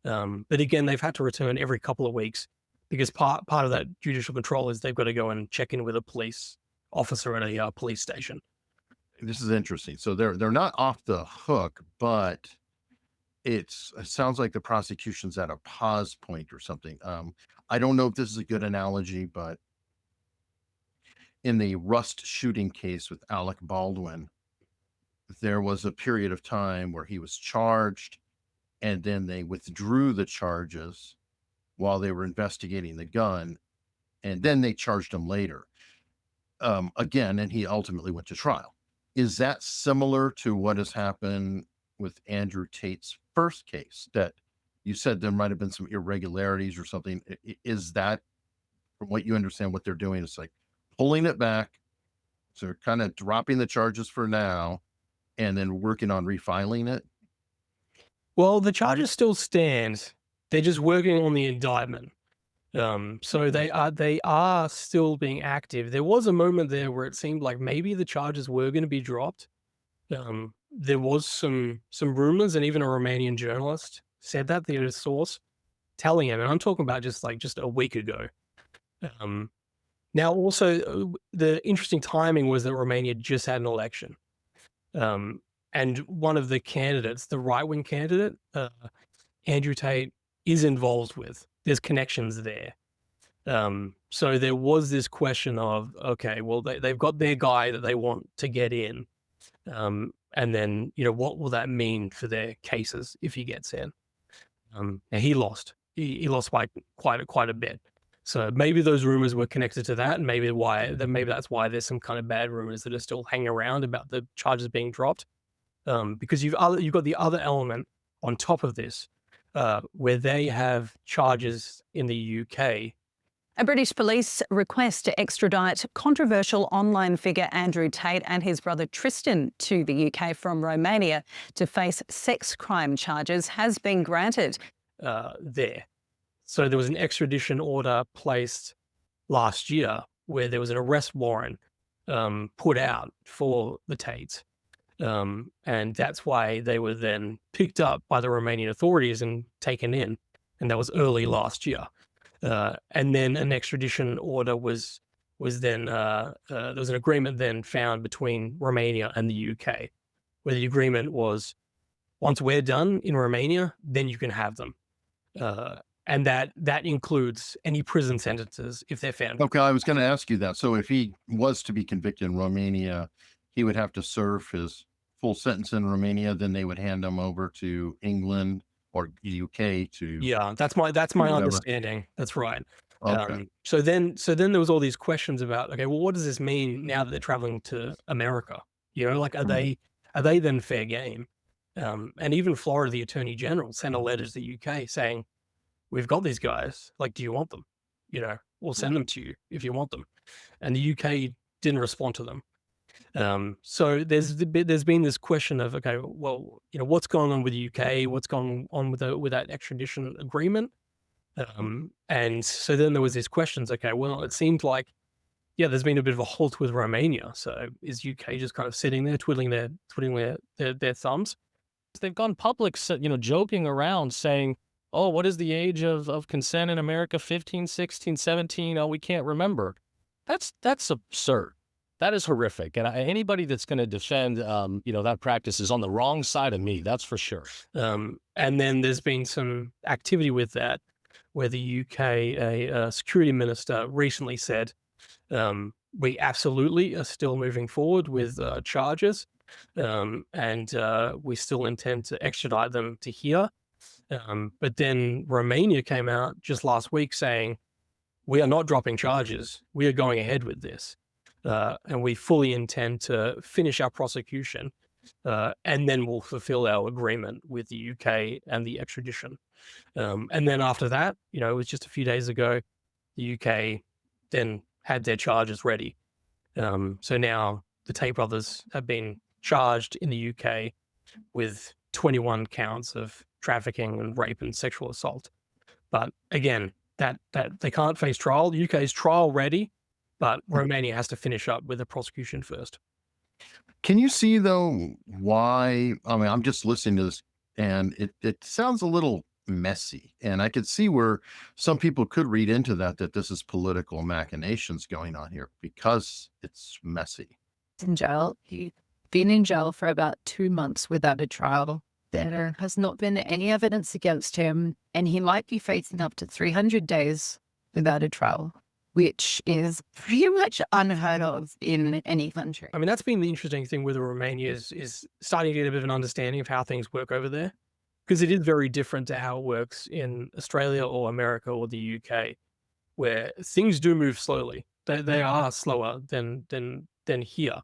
But again, they've had to return every couple of weeks because part of that judicial control is they've got to go and check in with a police officer at a police station. This is interesting. So they're not off the hook, but it sounds like the prosecution's at a pause point or something. I don't know if this is a good analogy, but in the Rust shooting case with Alec Baldwin, there was a period of time where he was charged and then they withdrew the charges while they were investigating the gun, and then they charged him later again, and he ultimately went to trial. Is that similar to what has happened with Andrew Tate's first case, that you said there might have been some irregularities or something? Is that, from what you understand, what they're doing? It's like pulling it back, so they're kind of dropping the charges for now and then working on refiling it? Well, the charges still stand. They're just working on the indictment. So they are still being active. There was a moment there where it seemed like maybe the charges were going to be dropped. There was some rumors, and even a Romanian journalist said that, they had a source telling him, and I'm talking about just a week ago. Now also the interesting timing was that Romania just had an election. And one of the candidates, the right-wing candidate, Andrew Tate, is involved with. There's connections there. So there was this question of, okay, well, they've got their guy that they want to get in. And then, what will that mean for their cases if he gets in? And he lost. He lost by quite a bit. So maybe those rumors were connected to that, and maybe that's why there's some kind of bad rumors that are still hanging around about the charges being dropped. Because you've got the other element on top of this, where they have charges in the UK. A British police request to extradite controversial online figure Andrew Tate and his brother Tristan to the UK from Romania to face sex crime charges has been granted. There. So there was an extradition order placed last year where there was an arrest warrant put out for the Tates. And that's why they were then picked up by the Romanian authorities and taken in. And that was early last year. And then an extradition order was then, there was an agreement then found between Romania and the UK, where the agreement was, once we're done in Romania, then you can have them. And that includes any prison sentences if they're found. Okay, I was going to ask you that. So if he was to be convicted in Romania, he would have to serve his full sentence in Romania, then they would hand him over to England or UK to... Yeah, that's my understanding. That's right. Okay. So then there was all these questions about, okay, well, what does this mean now that they're traveling to America? Are they then fair game? And even Florida, the Attorney General, sent a letter to the UK saying, we've got these guys, do you want them? We'll send them to you if you want them. And the UK didn't respond to them. So there's been this question of, okay, well, what's going on with the UK? What's going on with that extradition agreement? And so then there was these questions. Okay, well, it seems like, there's been a bit of a halt with Romania. So is UK just kind of sitting there twiddling their thumbs? They've gone public, joking around saying, oh, what is the age of consent in America? 15, 16, 17. Oh, we can't remember. That's absurd. That is horrific. And anybody that's going to defend, that practice is on the wrong side of me. That's for sure. And then there's been some activity with that, where the UK, a security minister recently said, we absolutely are still moving forward with charges, and we still intend to extradite them to here. But then Romania came out just last week saying, we are not dropping charges. We are going ahead with this. And we fully intend to finish our prosecution, and then we'll fulfill our agreement with the UK and the extradition. And then after that, it was just a few days ago, the UK then had their charges ready. So now the Tate brothers have been charged in the UK with 21 counts of trafficking and rape and sexual assault. But again, that they can't face trial. The UK is trial ready, but Romania has to finish up with the prosecution first. Can you see though why? I mean, I'm just listening to this, and it sounds a little messy, and I could see where some people could read into that this is political machinations going on here because it's messy. In jail. He's been in jail for about 2 months without a trial. There has not been any evidence against him, and he might be facing up to 300 days without a trial, which is pretty much unheard of in any country. I mean, that's been the interesting thing with Romania is starting to get a bit of an understanding of how things work over there, because it is very different to how it works in Australia or America or the UK, where things do move slowly. They are slower than here,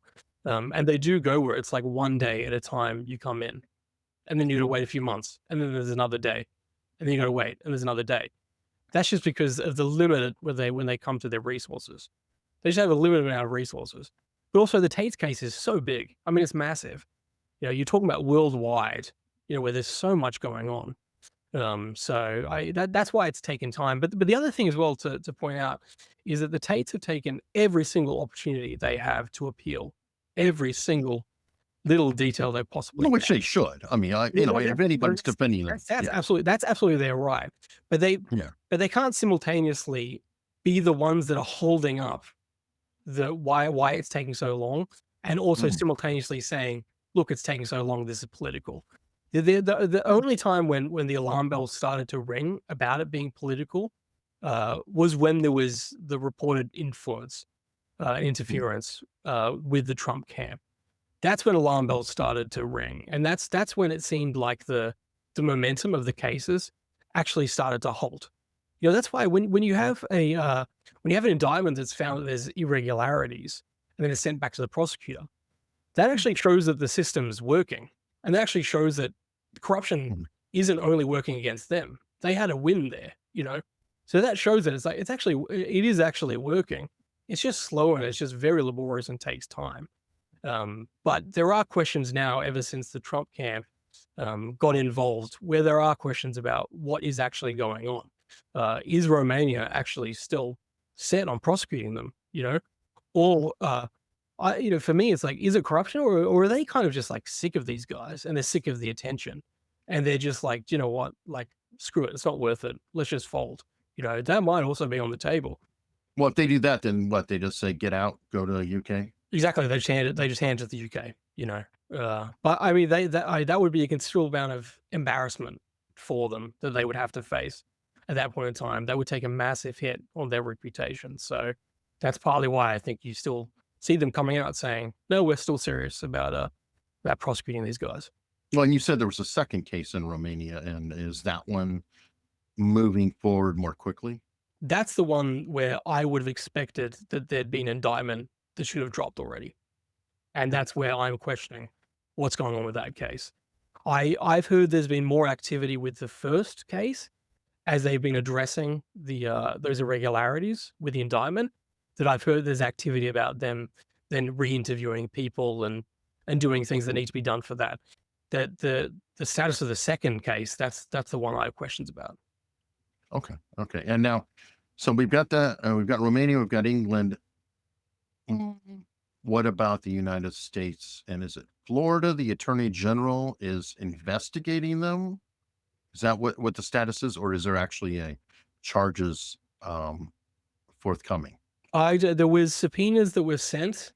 and they do go where it's like one day at a time you come in, and then you got to wait a few months, and then there's another day, and then you got to wait, and there's another day. That's just because of the limit when they come to their resources. They just have a limited amount of resources. But also the Tates case is so big. I mean, it's massive. You know, you're talking about worldwide, you know, where there's so much going on. That's why it's taken time. But the other thing as well to point out is that the Tates have taken every single opportunity they have to appeal, every single little detail they possibly Which can. they should. I mean, if anybody's defending them, That's absolutely their right. But they can't simultaneously be the ones that are holding up why it's taking so long, and also simultaneously saying, look, it's taking so long, this is political. The only time when the alarm bells started to ring about it being political was when there was the reported influence, interference with the Trump camp. That's when alarm bells started to ring, and that's when it seemed like the momentum of the cases actually started to halt. You know, that's why when you have an indictment that's found that there's irregularities and then it's sent back to the prosecutor, that actually shows that the system's working, and that actually shows that corruption isn't only working against them. They had a win there, you know. So that shows that it is actually working. It's just slow and it's just very laborious and takes time. But there are questions now, ever since the Trump camp got involved, where there are questions about what is actually going on. Is Romania actually still set on prosecuting them, you know? Or, for me, it's like, is it corruption, or are they kind of just like sick of these guys and they're sick of the attention, and they're just like, you know what, like, screw it, it's not worth it, let's just fold. You know, that might also be on the table. Well, if they do that, then what? They just say, get out, go to the UK? Exactly. They just hand it to the UK, you know. But I mean, that would be a considerable amount of embarrassment for them that they would have to face at that point in time. That would take a massive hit on their reputation. So that's partly why I think you still see them coming out saying, no, we're still serious about prosecuting these guys. Well, and you said there was a second case in Romania, and is that one moving forward more quickly? That's the one where I would have expected that there'd been an indictment that should have dropped already. And that's where I'm questioning what's going on with that case. I've heard there's been more activity with the first case as they've been addressing those irregularities with the indictment, that I've heard there's activity about them then re-interviewing people and doing things that need to be done for that. That the status of the second case, that's the one I have questions about. Okay. And now, so we've got that, we've got Romania, we've got England. What about the United States? And is it Florida? The Attorney General is investigating them. Is that what the status is, or is there actually charges forthcoming? There was subpoenas that were sent,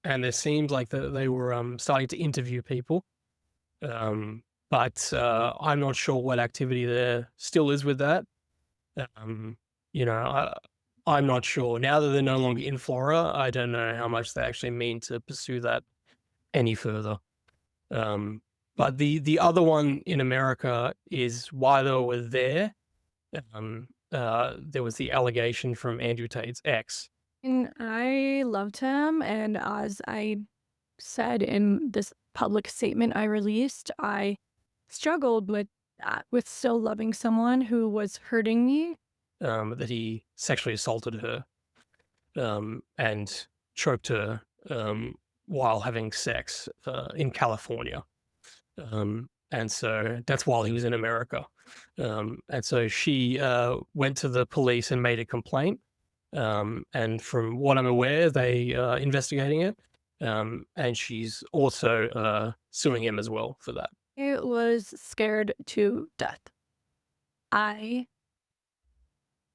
and it seemed like they were starting to interview people. But I'm not sure what activity there still is with that. I'm not sure. Now that they're no longer in Florida, I don't know how much they actually mean to pursue that any further. But the other one in America is while they were there, there was the allegation from Andrew Tate's ex. And I loved him, and as I said in this public statement I released, I struggled with still loving someone who was hurting me. That he sexually assaulted her and choked her while having sex in California. And so that's while he was in America. And so she went to the police and made a complaint. And from what I'm aware, they are investigating it. And she's also suing him as well for that. I was scared to death. I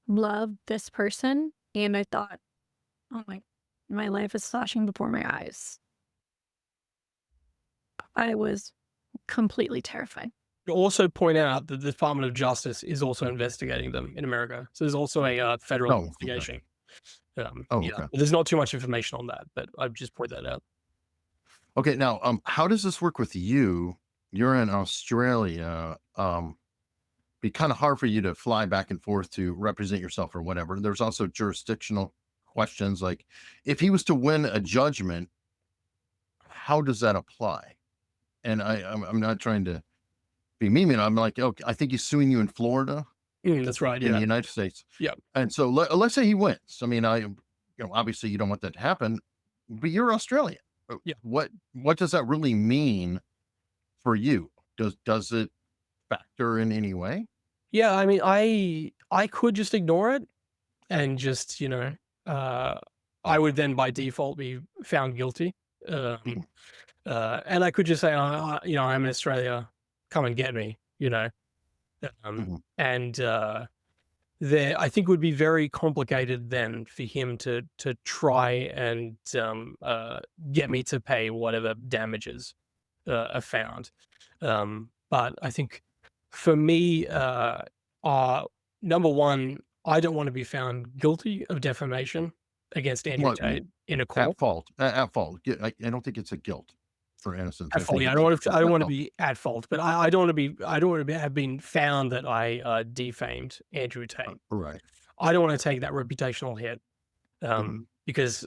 loved this person, and I thought, oh my life is flashing before my eyes. I was completely terrified. You also point out that the Department of Justice is also investigating them in America. So there's also a federal investigation. Okay. There's not too much information on that, but I've just pointed that out. Okay. Now, how does this work with you? You're in Australia. Be kind of hard for you to fly back and forth to represent yourself or whatever. There's also jurisdictional questions, like if he was to win a judgment, how does that apply? And I'm not trying to be mean. I'm like, okay, I think he's suing you in Florida. That's right. In the United States. Yeah. And so let's say he wins. I mean, obviously you don't want that to happen, but you're Australian. Yeah. What does that really mean for you? Does it factor in any way? Yeah. I mean, I could just ignore it and just, I would then by default be found guilty. And I could just say, I'm in Australia, come and get me, and there, I think it would be very complicated then for him to try and get me to pay whatever damages are found. But I think for me, number one, I don't want to be found guilty of defamation against Andrew Tate in a court. At fault. At fault. I don't think it's a guilt for innocence. At fault. Yeah, I don't want to be at fault, but I don't want to have been found that I defamed Andrew Tate. Right. I don't want to take that reputational hit, because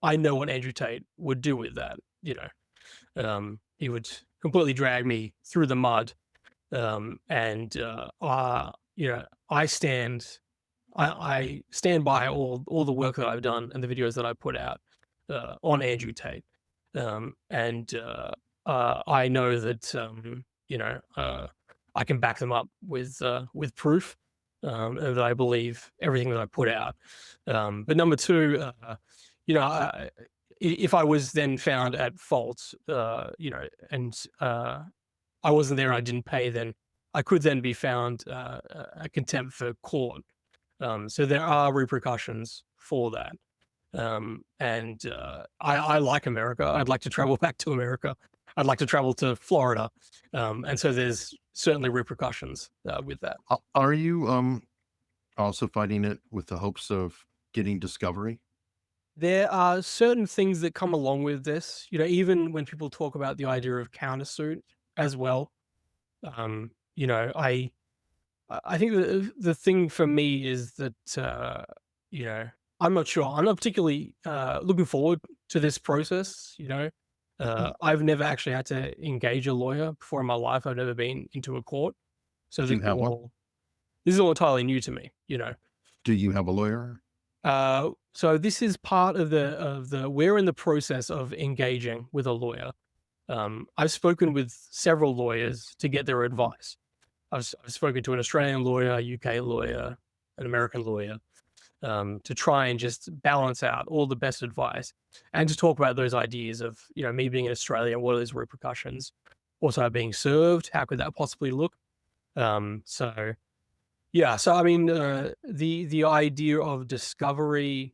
I know what Andrew Tate would do with that. He would completely drag me through the mud, and I stand by all the work that I've done and the videos that I put out on Andrew Tate. And I know that I can back them up with proof, and that I believe everything that I put out. But number two, if I was then found at fault, and I wasn't there, I didn't pay, then I could then be found a contempt for court. So there are repercussions for that. And I like America. I'd like to travel back to America. I'd like to travel to Florida. And so there's certainly repercussions with that. Are you also fighting it with the hopes of getting discovery? There are certain things that come along with this, even when people talk about the idea of countersuit as well. I think the thing for me is that, I'm not sure. I'm not particularly looking forward to this process. I've never actually had to engage a lawyer before in my life. I've never been into a court. So Do you have one? This is all entirely new to me, Do you have a lawyer? So this is part of we're in the process of engaging with a lawyer. I've spoken with several lawyers to get their advice. I've spoken to an Australian lawyer, a UK lawyer, an American lawyer, to try and just balance out all the best advice and to talk about those ideas of, me being in Australia, what are those repercussions? Also being served, how could that possibly look? So I mean, the idea of discovery,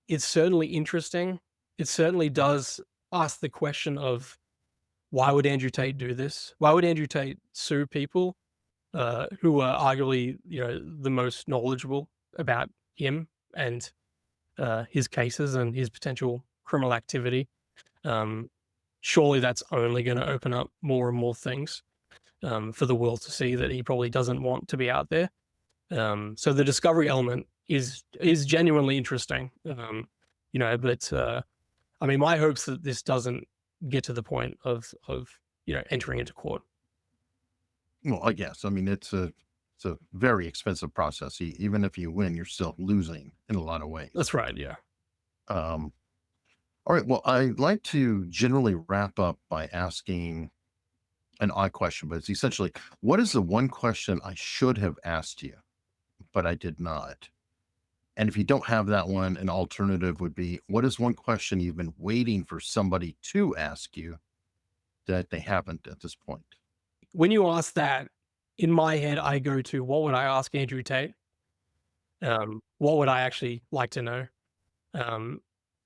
it's certainly interesting. It certainly does ask the question of, why would Andrew Tate do this? Why would Andrew Tate sue people who are arguably, the most knowledgeable about him and his cases and his potential criminal activity? Surely that's only going to open up more and more things for the world to see that he probably doesn't want to be out there. So the discovery element is genuinely interesting. But I mean, my hopes that this doesn't get to the point of entering into court. Well, I guess. I mean, it's a very expensive process. Even if you win, you're still losing in a lot of ways. That's right. Yeah. All right. Well, I'd like to generally wrap up by asking, an odd question, but it's essentially, what is the one question I should have asked you, but I did not? And if you don't have that one, an alternative would be, what is one question you've been waiting for somebody to ask you that they haven't at this point? When you ask that, in my head, I go to, what would I ask Andrew Tate? What would I actually like to know?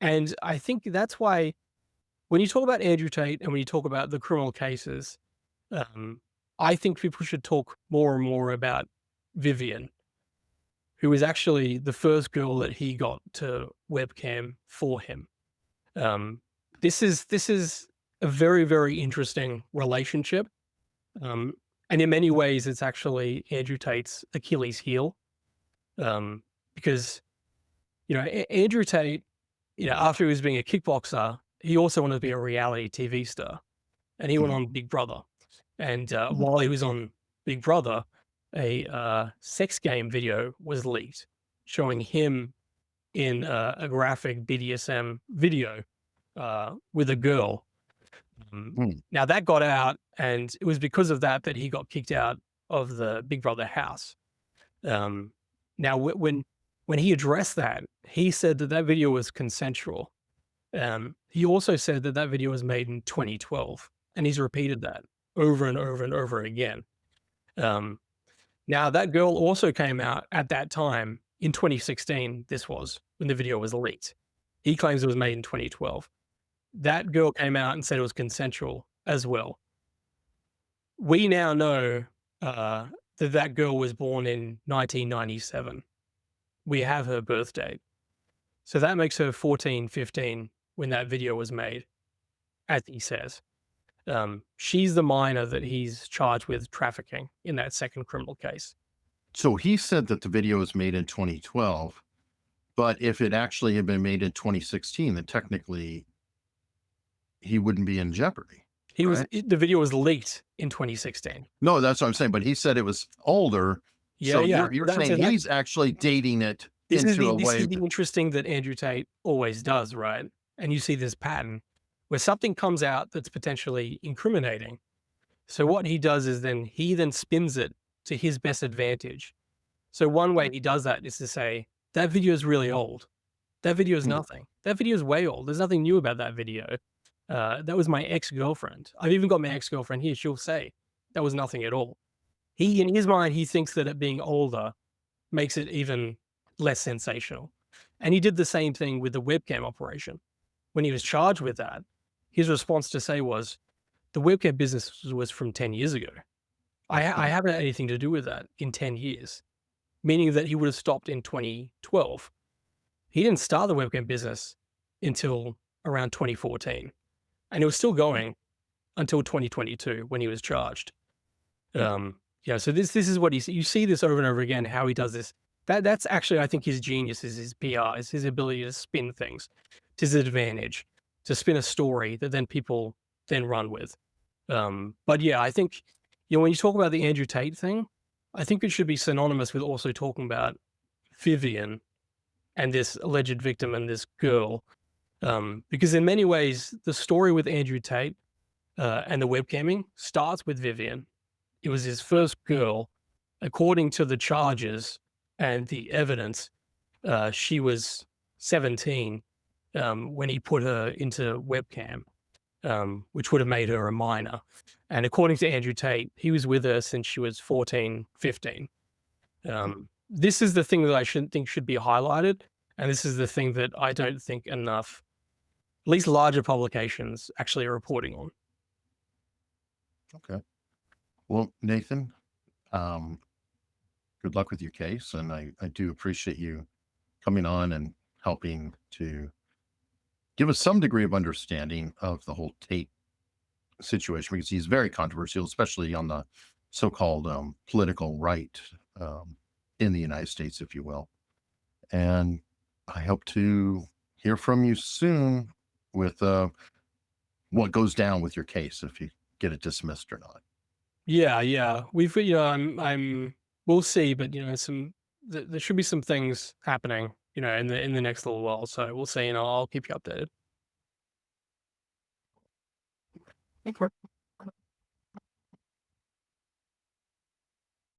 And I think that's why when you talk about Andrew Tate and when you talk about the criminal cases, I think people should talk more and more about Vivian, who was actually the first girl that he got to webcam for him. This is a very, very interesting relationship. And in many ways, it's actually Andrew Tate's Achilles heel. Because, Andrew Tate, after he was being a kickboxer, he also wanted to be a reality TV star. And he went on Big Brother. And while he was on Big Brother, a sex game video was leaked showing him in a graphic BDSM video with a girl. Now that got out, and it was because of that he got kicked out of the Big Brother house. Now, when he addressed that, he said that video was consensual. He also said that video was made in 2012, and he's repeated that over and over and over again. Now, that girl also came out at that time in 2016. This was when the video was leaked. He claims it was made in 2012. That girl came out and said it was consensual as well. We now know that girl was born in 1997. We have her birth date. So that makes her 14, 15 when that video was made, as he says. She's the minor that he's charged with trafficking in that second criminal case. So he said that the video was made in 2012, but if it actually had been made in 2016, then technically he wouldn't be in jeopardy. The video was leaked in 2016. No, that's what I'm saying. But he said it was older. Yeah, so yeah. You're saying he's actually dating it This into a is way. the interesting that Andrew Tate always does, right? And you see this pattern where something comes out that's potentially incriminating. So what he does is he spins it to his best advantage. So one way he does that is to say, that video is really old. That video is nothing. That video is way old. There's nothing new about that video. That was my ex-girlfriend. I've even got my ex-girlfriend here. She'll say that was nothing at all. In his mind, he thinks that it being older makes it even less sensational. And he did the same thing with the webcam operation. When he was charged with that, his response to say was, the webcam business was from 10 years ago. I haven't had anything to do with that in 10 years, meaning that he would have stopped in 2012. He didn't start the webcam business until around 2014. And it was still going until 2022 when he was charged. So this is what you see this over and over again, how he does this. That's actually, I think, his genius is his PR, is his ability to spin things to his advantage, to spin a story that then people then run with. But yeah, I think, when you talk about the Andrew Tate thing, I think it should be synonymous with also talking about Vivian and this alleged victim and this girl. Because in many ways, the story with Andrew Tate and the webcamming starts with Vivian. It was his first girl. According to the charges and the evidence, she was 17 when he put her into webcam, which would have made her a minor. And according to Andrew Tate, he was with her since she was 14, 15. This is the thing that I think should be highlighted. And this is the thing that I don't think enough, at least larger publications, actually are reporting on. Okay. Well, Nathan, good luck with your case. And I do appreciate you coming on and helping to give us some degree of understanding of the whole Tate situation, because he's very controversial, especially on the so-called political right in the United States, if you will. And I hope to hear from you soon with what goes down with your case, if you get it dismissed or not. Yeah. We've, we'll see, but there should be some things happening, in the next little while. So we'll see, and I'll keep you updated. Okay.